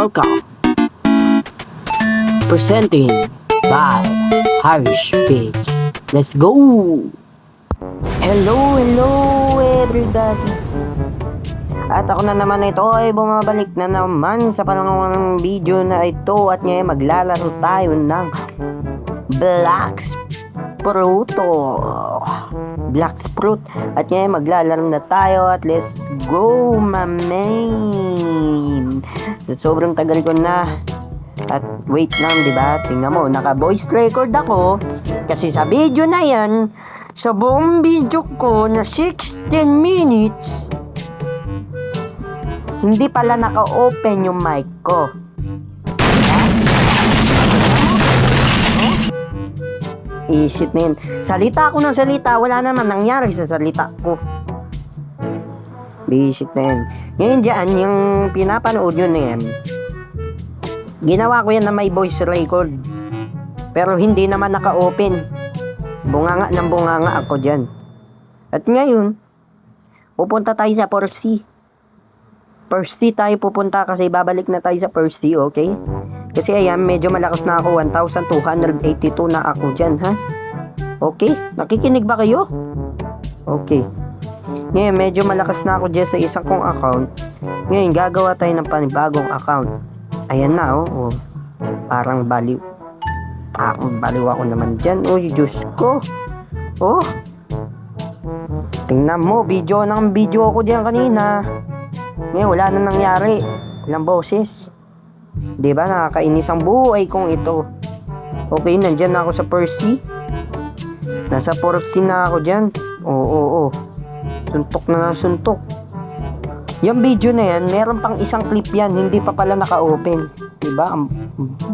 Welcome. Presenting by Irish Page. Let's go! Hello everybody! At ako na naman ito ay bumabalik na naman sa pangalawang video na ito. At ngayon maglalaro tayo ng Black Fruit. At ngayon maglalaro na tayo. At let's go, my man. Sobrang tagal ko na. At wait lang, diba? Tingnan mo, naka voice record ako. Kasi sa video na yan, sa buong video ko na 16 minutes, hindi pala naka-open yung mic ko. Isip men, salita ako ng salita, wala naman nangyari sa salita ko. Bisit na yan. Ngayon dyan, yung pinapanood nyo na yan, ginawa ko yan na may voice record. Pero hindi naman naka-open. Bunganga ako dyan. At ngayon, pupunta tayo sa Percy. Percy tayo pupunta kasi babalik na tayo sa Percy, okay? Kasi ayan, medyo malakas na ako. 1,282 na ako dyan, ha? Okay? Nakikinig ba kayo? Okay. Ngayon, medyo malakas na ako dyan sa isang kong account. Ngayon, gagawa tayo ng panibagong account. Ayan na, oh. Parang baliw. Baliw ako naman dyan. Oh, Diyos ko. Oh. Tingnan mo, video ako dyan kanina. Ngayon, wala na nangyari. Walang boses. Diba, nakakainis ang buhay kong ito. Okay, nandyan na ako sa Percy. Nasa Percy na ako dyan. Oo. Suntok na ng suntok. Yung video na yan, meron pang isang clip yan. Hindi pa pala naka-open. Diba, ang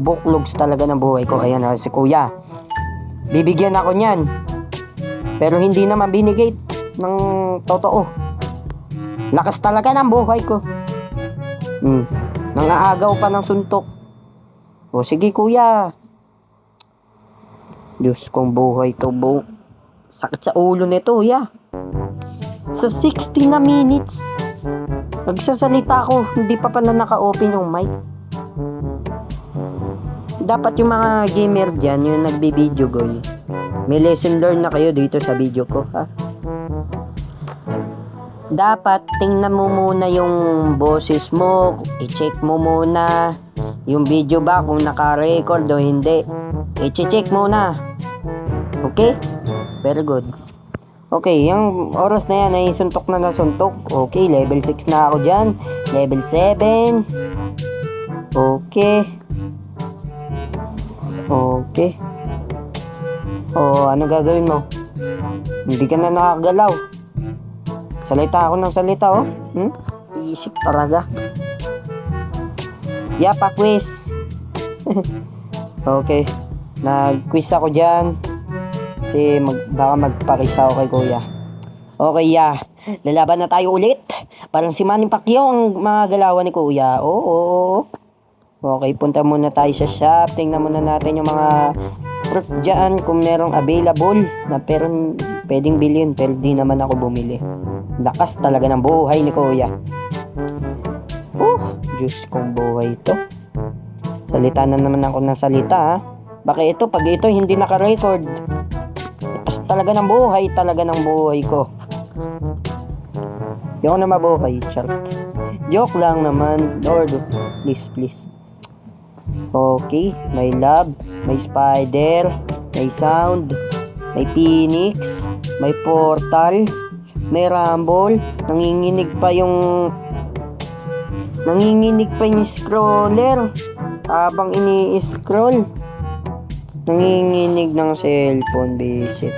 booklogs talaga ng buhay ko. Ayan na, si kuya. Bibigyan ako nyan. Pero hindi naman binigay ng totoo. Lakas talaga ng buhay ko. Nangaagaw pa ng suntok. O sige kuya. Diyos kong buhay to, sakit sa ulo nito, ya. Sa 60 na minutes nagsasalita ako, hindi pa pala naka-open yung mic. Dapat yung mga gamer dyan, yung nagbi-video goal, may lesson learn na kayo dito sa video ko, ha. Dapat tingnan mo muna yung boses mo, i-check mo muna yung video ba kung naka-record o hindi. I-check muna. Okay? Very good. Okay, yung oras na yan ay suntok na nasuntok. Okay, level 6 na ako dyan. Level 7. Okay. Ano gagawin mo? Hindi ka na nakagalaw. Salita ako ng salita, oh. Isip talaga. Yapa, quiz. Okay. Nag-quiz ako dyan. Kasi baka magpa-quiz ako kay kuya. Okay, ya. Lalaban na tayo ulit. Parang si Manny Pacquiao ang mga galawan ni kuya. Oo. Okay, punta muna tayo sa shop. Tingnan muna natin yung mga fruit dyan kung merong available na pero pwedeng bilhin. Pero di naman ako bumili. Lakas talaga ng buhay ni kuya. Diyos kong buhay ito. Salita na naman ako ng salita, ha. Baka ito, pag ito hindi naka-record, lakas talaga ng buhay ko. Di ako na mabuhay, charot. Joke lang naman. Lord, please. Okay, may lab, may spider, may sound, may phoenix, may portal, may rumble, nanginginig pa yung scroller habang ini-scroll. Nanginginig ng cellphone, visit.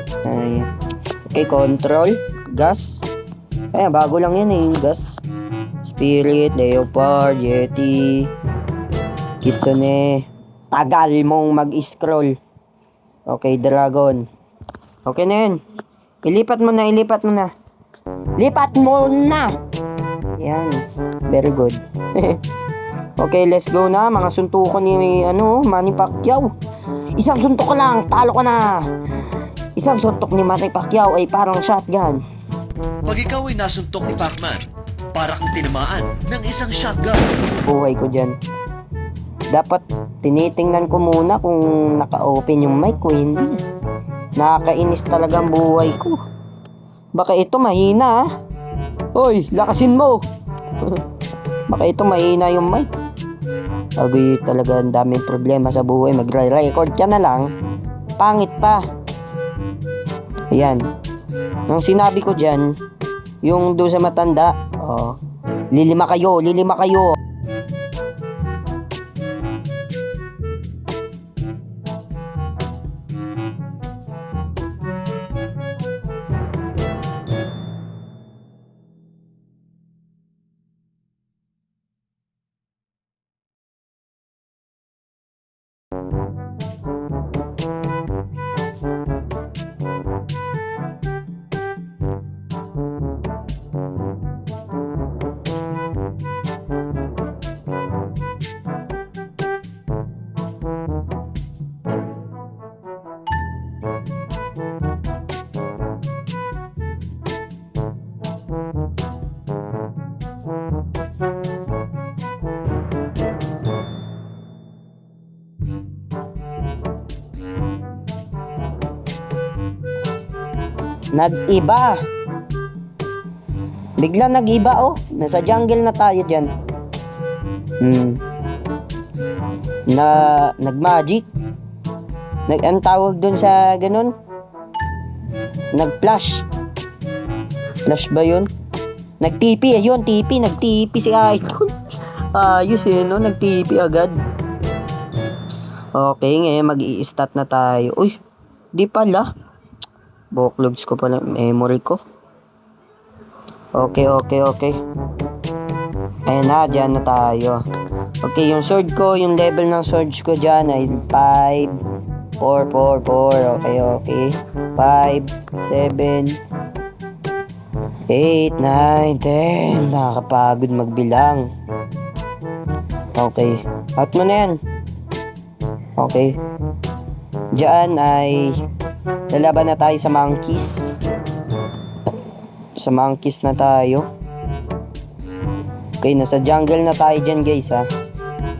Okay, control, gas. Ayan, bago lang yan yung gas. Spirit, leopard, yeti, kitsune. Tagal mong mag-scroll. Okay, dragon. Okay na yun. Ilipat mo na. Lipat mo na. Yan. Very good. Okay, let's go na. Mga suntukan ni Manny Pacquiao. Isang suntok lang, talo ka na. Isang suntok ni Manny Pacquiao ay parang shotgun. Pag ikaw ay nasuntok ni Pacman, para kang tinamaan ng isang shotgun. Buhay ko dyan. Dapat tinitingnan ko muna kung naka-open yung mic ko, hindi. Nakakainis talaga ang buhay ko. Baka ito mahina ah. Hoy, lakasin mo. Baka ito mahina yung mic. Agoy talaga, ang daming problema sa buhay. Magre-record ka na lang, pangit pa. Ayan. Nung sinabi ko dyan, yung doon sa matanda, oh, lilima kayo. Nag-iba. Bigla nag-iba oh. Nasa jungle na tayo dyan. Nag-magic. Ang tawag dun sa ganun? Nag-flash. Flash ba yun? Nag-TP. Ayun, TP. Nag-TP si Idol. Ayos eh, no? Nag-TP agad. Okay, ngayon mag-i-stat na tayo. Uy, di pala. Backlogs ko pala memory ko. Okay. Ayan na, dyan na tayo. Okay, yung sword ko, yung level ng sword ko dyan ay 5, 4, 4, 4. Okay. 5, 7, 8, 9, 10. Nakakapagod magbilang. Okay. Out mo na yan. Okay. Diyan ay lalaban na tayo sa monkeys. Sa monkeys na tayo. Okay, nasa jungle na tayo dyan guys ha.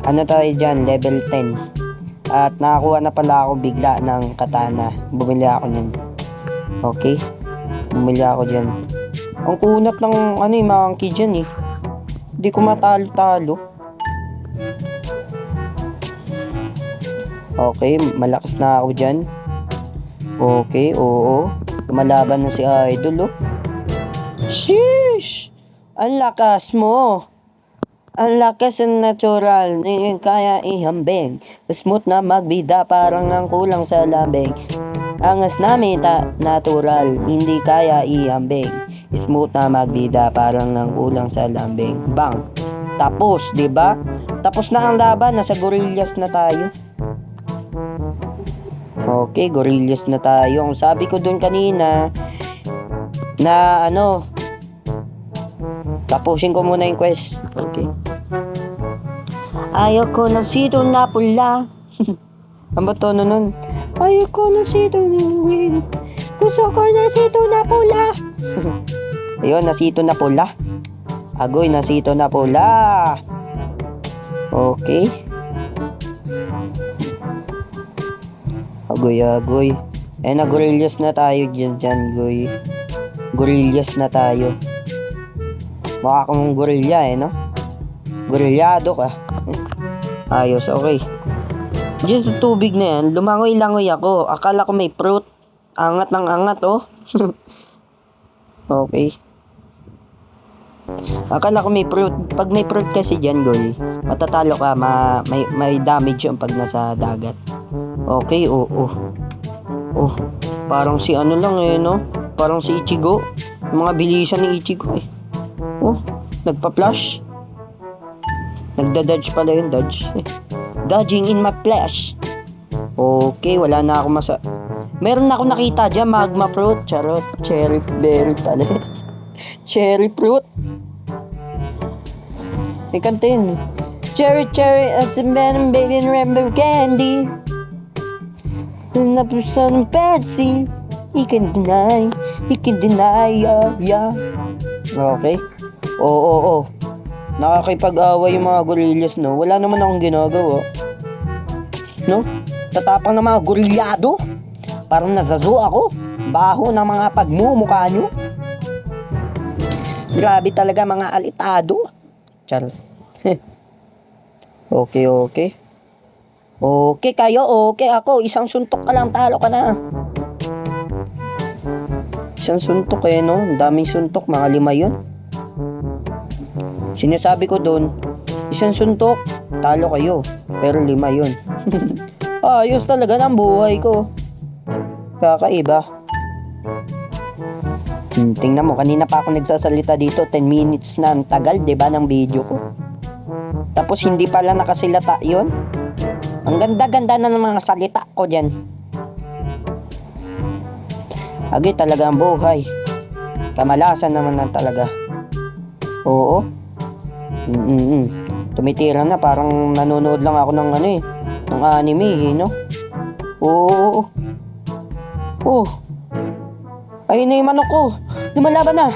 Ano tayo dyan? Level 10. At nakakuha na pala ako bigla ng katana. Bumili ako nyan. Okay. Bumili ako dyan. Ang kunat ng monkey dyan eh. Hindi ko matalo-talo. Okay, malakas na ako dyan. Okay, oo. Lumalaban na si Idol, oh. Sheesh! Ang lakas mo. Ang lakas ng natural. Kaya ihambing. Smooth na magbida, parang ang kulang sa lambing. Angas namin natural. Hindi kaya ihambing. Smooth na magbida, parang ang kulang sa lambing. Bang! Tapos, diba? Tapos na ang laban. Nasa gorillas na tayo. Okay, gorillas na tayo. Ang sabi ko dun kanina na tapusin ko muna yung quest. Okay. Ayoko ng sito na pula. Ano ba tono nun? Ayoko ng sito na win. Gusto ko ng sito na pula. Ayun, nasito na pula. Agoy, nasito na pula. Okay. Agoy. Gorillas na tayo dyan, goy. Gorillas na tayo. Mukha kang gorilla no? Gorillado ka. Ayos, okay. Just tubig na yan, lumangoy-langoy ako. Akala ko may fruit. Angat ng angat, oh. Okay. Akala ko may fruit. Pag may fruit kasi dyan, goy, matatalo ka, may damage yung pag nasa dagat. Okay, oo. Oh, parang si lang no? Parang si Ichigo. Yung mga bilisan ni Ichigo eh. Oh, nagpa-flash. Nagda-dodge pala yung dodge. Dodging in my flash. Okay, wala na ako meron na ako nakita dyan, magma fruit. Charot, cherry berry pala. Cherry fruit. May kanta yun. Cherry, as a man and baby and rainbow candy. And the person of Betsy. He can deny, yeah. Okay. Oo. nakakipag-away yung mga gorillas, no? Wala naman akong ginagawa. No? Tatapang ng mga gorilyado. Parang nasa zoo ako. Baho ng mga pagmumukha nyo. Grabe talaga mga alitado. Char. Okay. Okay kayo, okay ako. Isang suntok ka lang, talo ka na. Isang suntok no? Ang daming suntok, mga 5 yun. Sinasabi ko doon, isang suntok, talo kayo. Pero 5 yun. Ayos talaga ng buhay ko. Kakaiba. Tingnan mo, kanina pa ako nagsasalita dito. 10 minutes na, ang tagal, diba, ng video ko. Tapos hindi pala nakasilata yon. Ang ganda-ganda na ng mga salita ko dyan. Agi talaga ang buhay. Kamalasan naman na talaga. Oo. Tumitira na, parang nanonood lang ako ng ng anime, no? Oo. Oh. Ayun na yung manok ko. Lumalaban na.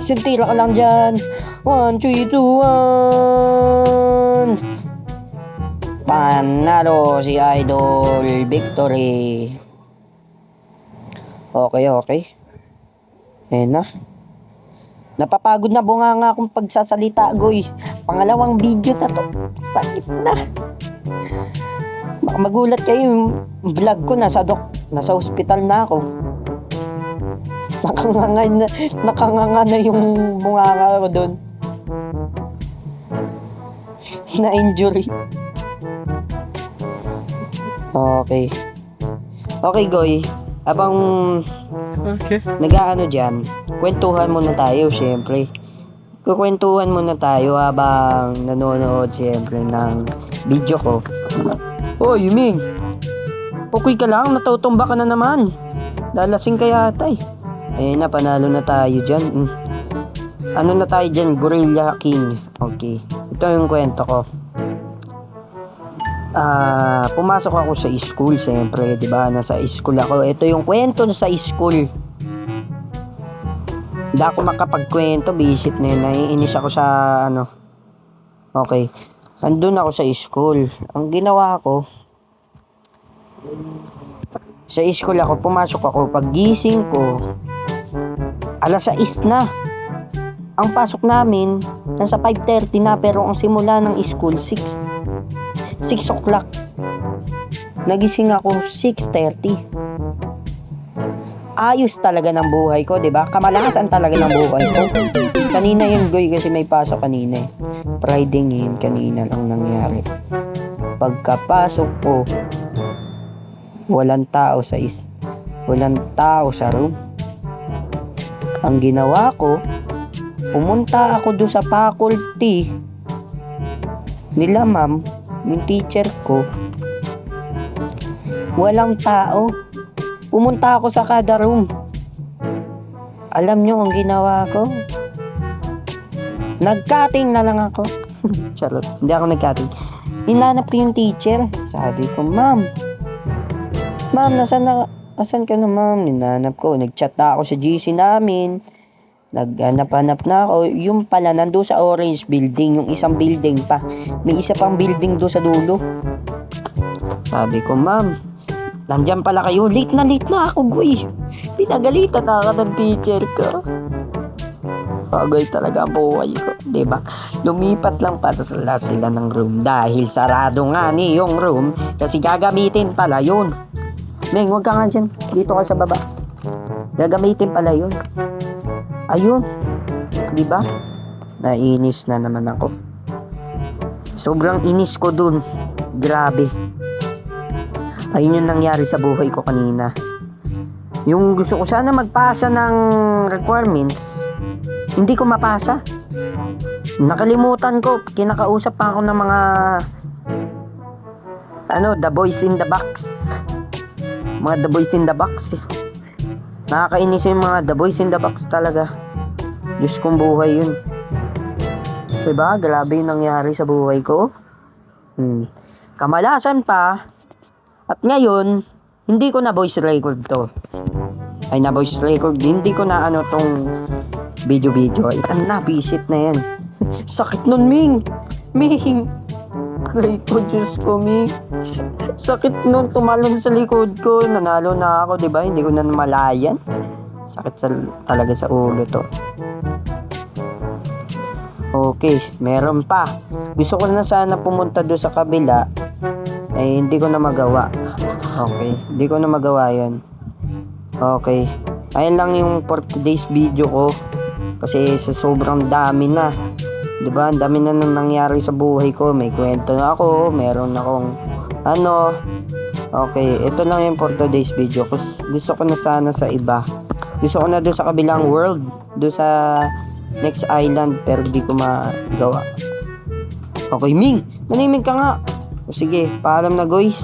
Isang tira ka lang dyan. 1, 3, 2, 1. Panalo si Idol. Victory. Okay. Ayan na. Napapagod na bunganga akong pagsasalita, goy. Pangalawang video na to. Sakit na. Baka magulat kayo yung vlog ko. Nasa hospital na ako. Nakanganga na yung bunganga ko doon. Na-injury. Okay. Okay, goy. Abang nag-aano dyan, kwentuhan muna tayo, syempre. Kukwentuhan muna tayo habang nanonood, syempre, ng video ko. Oh, Yuming. Okay ka lang? Natutumba ka na naman. Lalasing ka yata eh. Ayun na, panalo na tayo dyan. Ano na tayo dyan? Gorilla King. Okay. Ito yung kwento ko. Pumasok ako sa school, siyempre, di ba? Nasa school ako. Ito yung kwento sa school. Hindi ako makapagkwento, visit na yun. Naiinis ako sa Okay. Andun ako sa school. Ang ginawa ko, sa school ako, pumasok ako. Paggising ko, 6:00 na. Ang pasok namin, nasa 5:30 na, pero ang simula ng school, 6 o'clock. Nagising ako 6:30. Ayos talaga ng buhay ko, 'di ba? Kamalasan talaga ng buhay ko. Kanina yun, goy, kasi may pasok kanina eh. Friday ngayon, kanina lang nangyari. Pagkapasok ko, walang tao sa room. Ang ginawa ko, pumunta ako doon sa faculty nila, ma'am, yung teacher ko. Walang tao. Pumunta ako sa kada room. Alam nyo ang ginawa ko? Nag-cutting na lang ako. Charot, hindi ako nag-cutting. Hinanap ko yung teacher. Sabi ko, ma'am, asan ka na, ma'am? Hinanap ko. Nag-chat na ako sa GC namin. Naghanap-hanap na ako. Yung pala, nando sa orange building. Yung isang building pa. May isa pang building do sa dulo. Sabi ko, ma'am, nandyan pala kayo. Late na ako, guy. Pinagalitan na ako ng teacher ko. Bagay talaga ang buhay ko, diba? Lumipat lang pala sila ng room dahil sarado nga yung room kasi gagamitin pala yun. Meng, huwag ka nga dyan. Dito ka sa baba. Gagamitin pala yun. Ayun. Diba? Nainis na naman ako. Sobrang inis ko dun. Grabe. Ayun yung nangyari sa buhay ko kanina. Yung gusto ko sana magpasa ng requirements, hindi ko mapasa. Nakalimutan ko. Kinakausap pa ako ng mga the boys in the box. Mga the boys in the box. Nakakainis yung mga the boys in the box talaga. Diyos kong buhay yun. Diba? Grabe yung nangyari sa buhay ko. Kamalasan pa. At ngayon, hindi ko na voice record to. Ay, na voice record. Hindi ko na tong video. Ay, nabisit na yan. Sakit nun, Ming. Ming. Aray ko, Diyos ko, Ming. Sakit nun, tumalon sa likod ko. Nanalo na ako, di ba? Hindi ko na namalayan. Sakit talaga sa ulo to. Okay, meron pa. Gusto ko na sana pumunta doon sa kabila. Eh, hindi ko na magawa. Okay, hindi ko na magawa yan. Okay. Ayun lang yung for today's video ko. Kasi sa sobrang dami na. Diba? Ang dami na nang nangyari sa buhay ko. May kwento na ako. Meron akong ano. Okay. Ito lang yung for today's video. Gusto ko na sana sa iba. Gusto ko na doon sa kabilang world. Doon sa next island. Pero di ko magawa. Okay, Ming. Manimig ka nga. O sige. Paalam na, guys.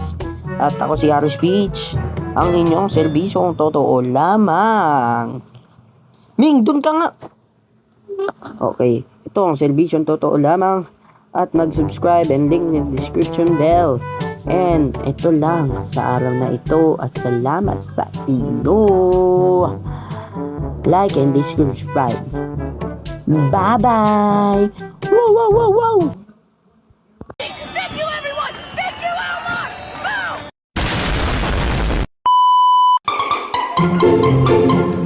At ako si Aris Peach. Ang inyong serbisyong totoo lamang. Ming, dun ka nga. Okay. Ito ang serbisyong totoo lamang. At mag-subscribe and link in the description bell. And ito lang sa araw na ito. At salamat sa inyo. Like and subscribe. Bye-bye. Wow, wow, wow, wow. Thank you, everyone! Thank you, Elmar! Boom!